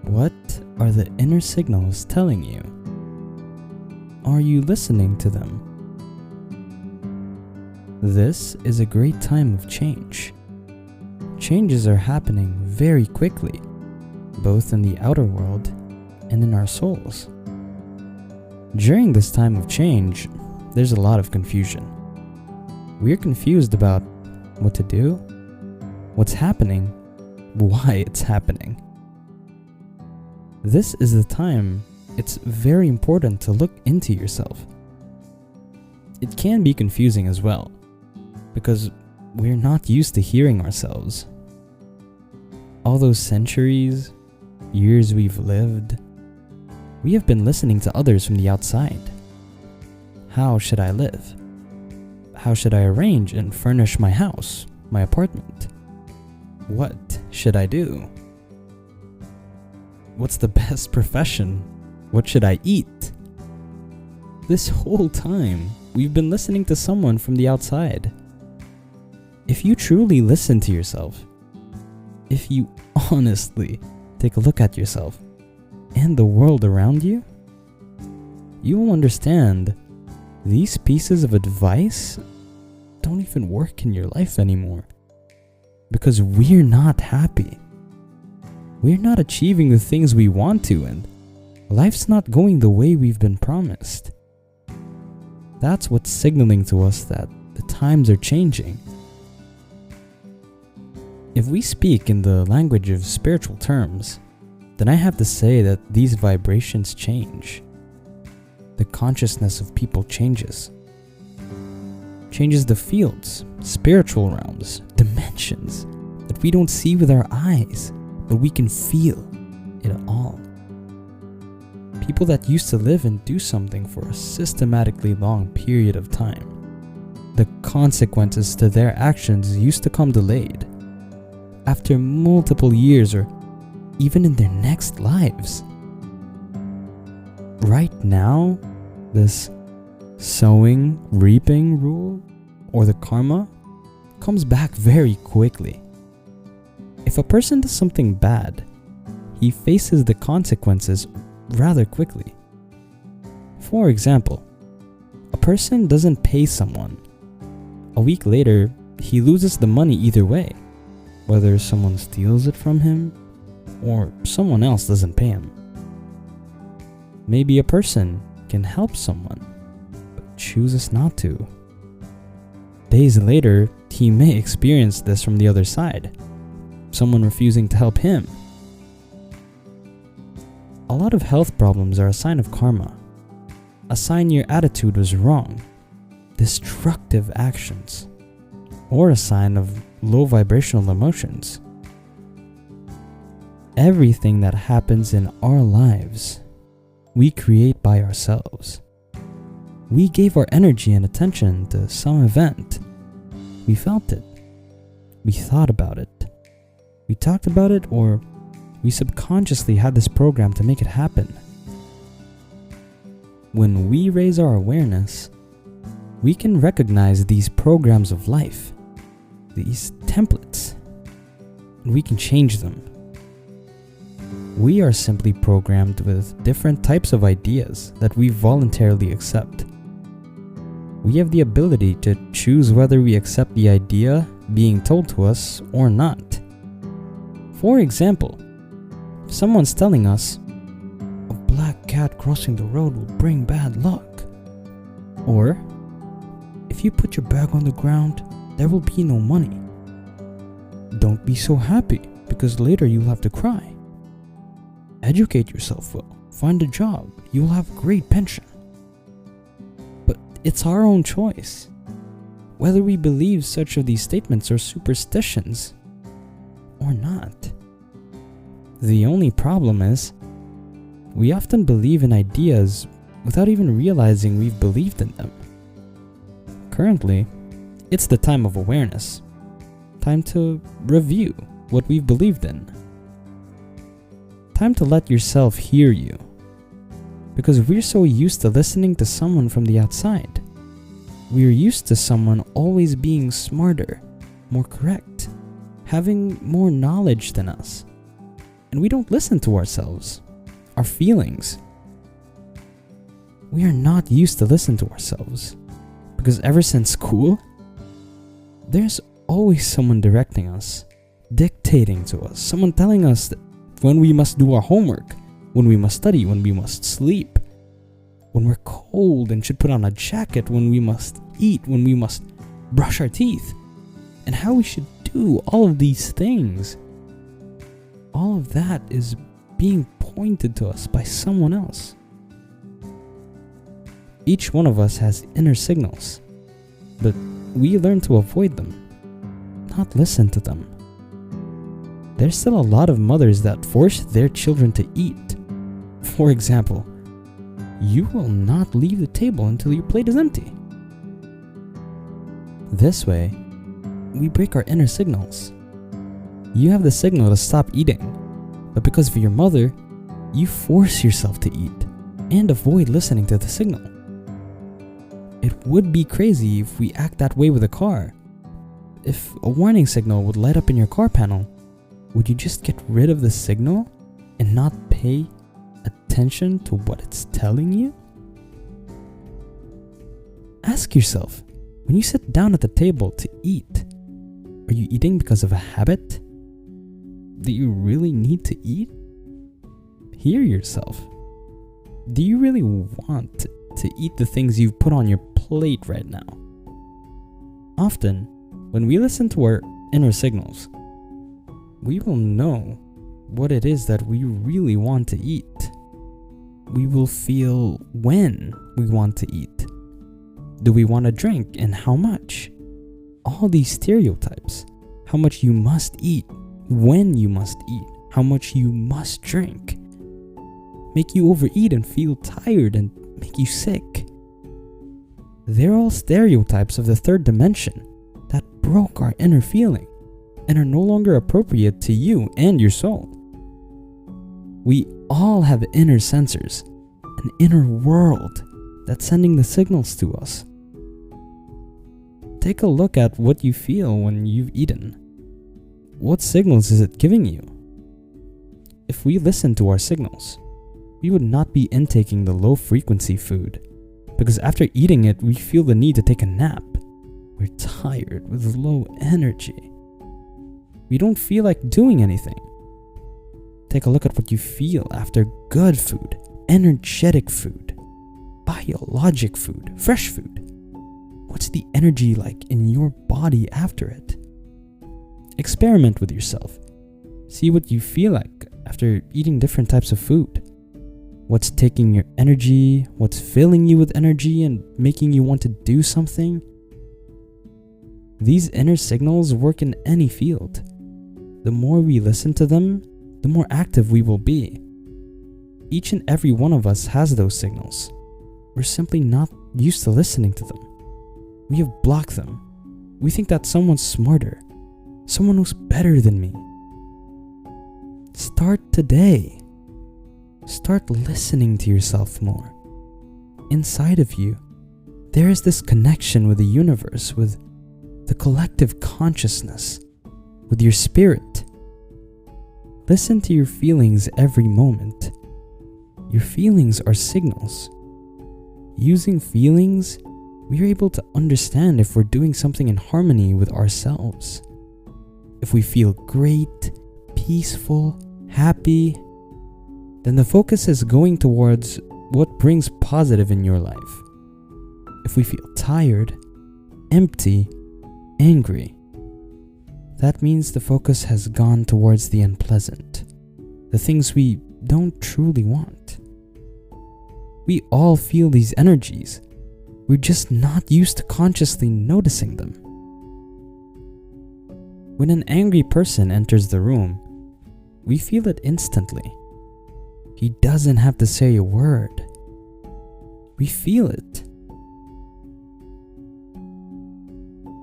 What are the inner signals telling you? Are you listening to them? This is a great time of change. Changes are happening very quickly, both in the outer world and in our souls. During this time of change, there's a lot of confusion. We're confused about what to do, what's happening, why it's happening. This is the time it's very important to look into yourself. It can be confusing as well, because we're not used to hearing ourselves. All those centuries, years we've lived, we have been listening to others from the outside. How should I live? How should I arrange and furnish my house, my apartment? What should I do? What's the best profession? What should I eat? This whole time, we've been listening to someone from the outside. If you truly listen to yourself, if you honestly take a look at yourself and the world around you, you will understand these pieces of advice don't even work in your life anymore, because we're not happy. We're not achieving the things we want to, and life's not going the way we've been promised. That's what's signaling to us that the times are changing. If we speak in the language of spiritual terms, then I have to say that these vibrations change. The consciousness of people changes the fields, spiritual realms, dimensions that we don't see with our eyes, but we can feel it all. People that used to live and do something for a systematically long period of time, the consequences to their actions used to come delayed, after multiple years or even in their next lives. Right now, this sowing, reaping rule, or the karma, comes back very quickly. If a person does something bad, he faces the consequences rather quickly. For example, a person doesn't pay someone. A week later, he loses the money either way, whether someone steals it from him or someone else doesn't pay him. Maybe a person can help someone, but chooses not to. Days later, he may experience this from the other side, someone refusing to help him. A lot of health problems are a sign of karma, a sign your attitude was wrong, destructive actions, or a sign of low vibrational emotions. Everything that happens in our lives, we create by ourselves. We gave our energy and attention to some event. We felt it. We thought about it. We talked about it, or we subconsciously had this program to make it happen. When we raise our awareness, we can recognize these programs of life, these templates, and we can change them. We are simply programmed with different types of ideas that we voluntarily accept. We have the ability to choose whether we accept the idea being told to us or not. For example, if someone's telling us, a black cat crossing the road will bring bad luck, or if you put your bag on the ground, there will be no money. Don't be so happy, because later you'll have to cry. Educate yourself well, find a job, you'll have a great pension. But it's our own choice, whether we believe such of these statements are superstitions or not. The only problem is, we often believe in ideas without even realizing we've believed in them. Currently, it's the time of awareness, time to review what we've believed in. Time to let yourself hear you, because we're so used to listening to someone from the outside. We're used to someone always being smarter, more correct, having more knowledge than us. And we don't listen to ourselves, our feelings. We are not used to listen to ourselves because ever since school, there's always someone directing us, dictating to us, someone telling us that when we must do our homework, when we must study, when we must sleep, when we're cold and should put on a jacket, when we must eat, when we must brush our teeth, and how we should do all of these things. All of that is being pointed to us by someone else. Each one of us has inner signals, but we learn to avoid them, not listen to them. There's still a lot of mothers that force their children to eat. For example, you will not leave the table until your plate is empty. This way, we break our inner signals. You have the signal to stop eating, but because of your mother, you force yourself to eat and avoid listening to the signal. It would be crazy if we act that way with a car. If a warning signal would light up in your car panel, would you just get rid of the signal and not pay attention to what it's telling you? Ask yourself, when you sit down at the table to eat, are you eating because of a habit? Do you really need to eat? Hear yourself. Do you really want to eat the things you've put on your plate right now? Often, when we listen to our inner signals, we will know what it is that we really want to eat. We will feel when we want to eat. Do we want to drink and how much? All these stereotypes. How much you must eat, when you must eat, how much you must drink, make you overeat and feel tired and make you sick. They're all stereotypes of the third dimension that broke our inner feeling and are no longer appropriate to you and your soul. We all have inner sensors, an inner world that's sending the signals to us. Take a look at what you feel when you've eaten. What signals is it giving you? If we listen to our signals, we would not be intaking the low frequency food, because after eating it, we feel the need to take a nap. We're tired with low energy. We don't feel like doing anything. Take a look at what you feel after good food, energetic food, biologic food, fresh food. What's the energy like in your body after it? Experiment with yourself. See what you feel like after eating different types of food. What's taking your energy, what's filling you with energy and making you want to do something. These inner signals work in any field. The more we listen to them, the more active we will be. Each and every one of us has those signals. We're simply not used to listening to them. We have blocked them. We think that someone's smarter, someone who's better than me. Start today. Start listening to yourself more. Inside of you, there is this connection with the universe, with the collective consciousness, with your spirit. Listen to your feelings every moment. Your feelings are signals. Using feelings, we are able to understand if we're doing something in harmony with ourselves. If we feel great, peaceful, happy, then the focus is going towards what brings positive in your life. If we feel tired, empty, angry, that means the focus has gone towards the unpleasant, the things we don't truly want. We all feel these energies. We're just not used to consciously noticing them. When an angry person enters the room, we feel it instantly. He doesn't have to say a word. We feel it.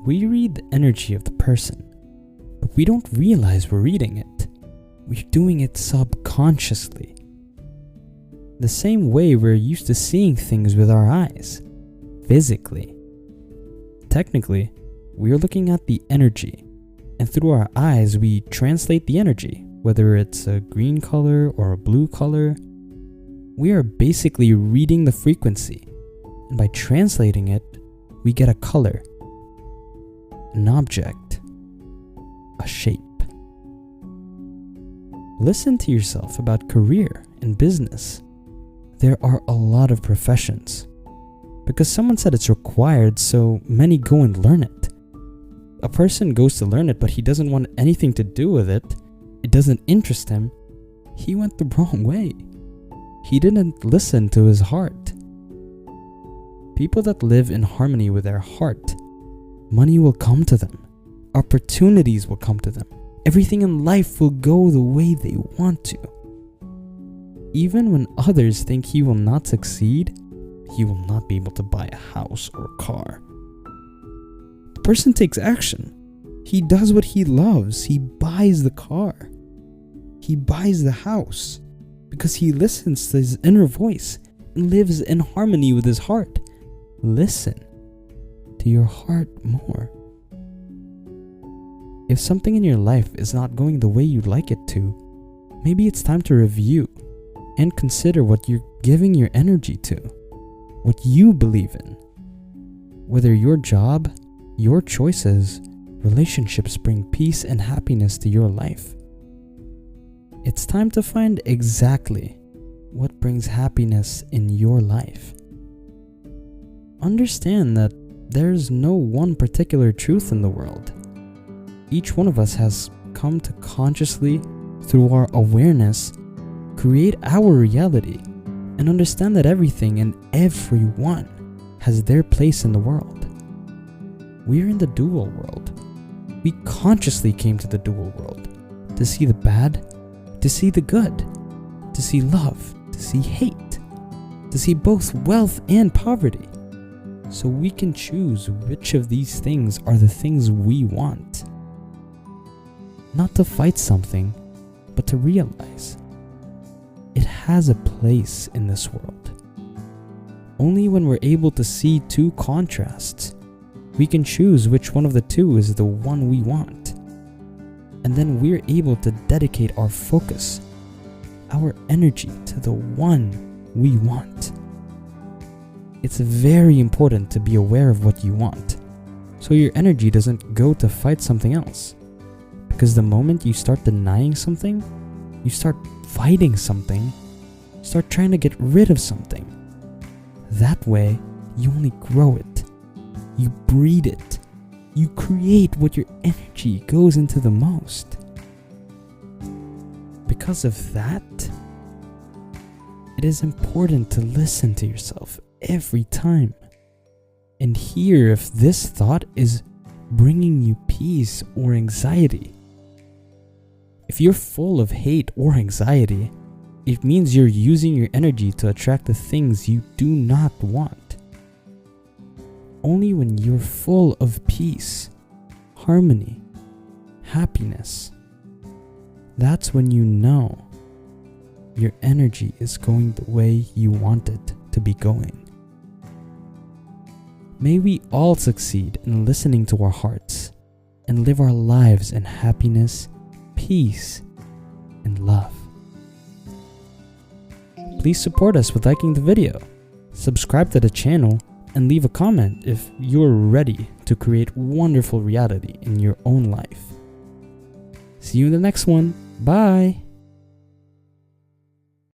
We read the energy of the person, but we don't realize we're reading it. We're doing it subconsciously. The same way we're used to seeing things with our eyes, physically. Technically, we're looking at the energy, and through our eyes we translate the energy, whether it's a green color or a blue color, we are basically reading the frequency, and by translating it, we get a color, an object, a shape. Listen to yourself about career and business. There are a lot of professions. Because someone said it's required, so many go and learn it. A person goes to learn it, but he doesn't want anything to do with it. It doesn't interest him. He went the wrong way. He didn't listen to his heart. People that live in harmony with their heart, money will come to them. Opportunities will come to them. Everything in life will go the way they want to. Even when others think he will not succeed, he will not be able to buy a house or a car. The person takes action. He does what he loves. He buys the car. He buys the house because he listens to his inner voice and lives in harmony with his heart. Listen to your heart more. If something in your life is not going the way you'd like it to, maybe it's time to review and consider what you're giving your energy to, what you believe in. Whether your job, your choices, relationships bring peace and happiness to your life. It's time to find exactly what brings happiness in your life. Understand that there's no one particular truth in the world. Each one of us has come to consciously, through our awareness, create our reality and understand that everything and everyone has their place in the world. We're in the dual world. We consciously came to the dual world to see the bad, to see the good, to see love, to see hate, to see both wealth and poverty. So we can choose which of these things are the things we want. Not to fight something, but to realize it has a place in this world. Only when we're able to see two contrasts, we can choose which one of the two is the one we want. And then we're able to dedicate our focus, our energy to the one we want. It's very important to be aware of what you want, so your energy doesn't go to fight something else. Because the moment you start denying something, you start fighting something, start trying to get rid of something. That way, you only grow it. You breed it. You create what your energy goes into the most. Because of that, it is important to listen to yourself every time and hear if this thought is bringing you peace or anxiety. If you're full of hate or anxiety, it means you're using your energy to attract the things you do not want. Only when you're full of peace, harmony, happiness, that's when you know your energy is going the way you want it to be going. May we all succeed in listening to our hearts and live our lives in happiness, peace, and love. Please support us with liking the video, subscribe to the channel, and leave a comment if you're ready to create wonderful reality in your own life. See you in the next one. Bye!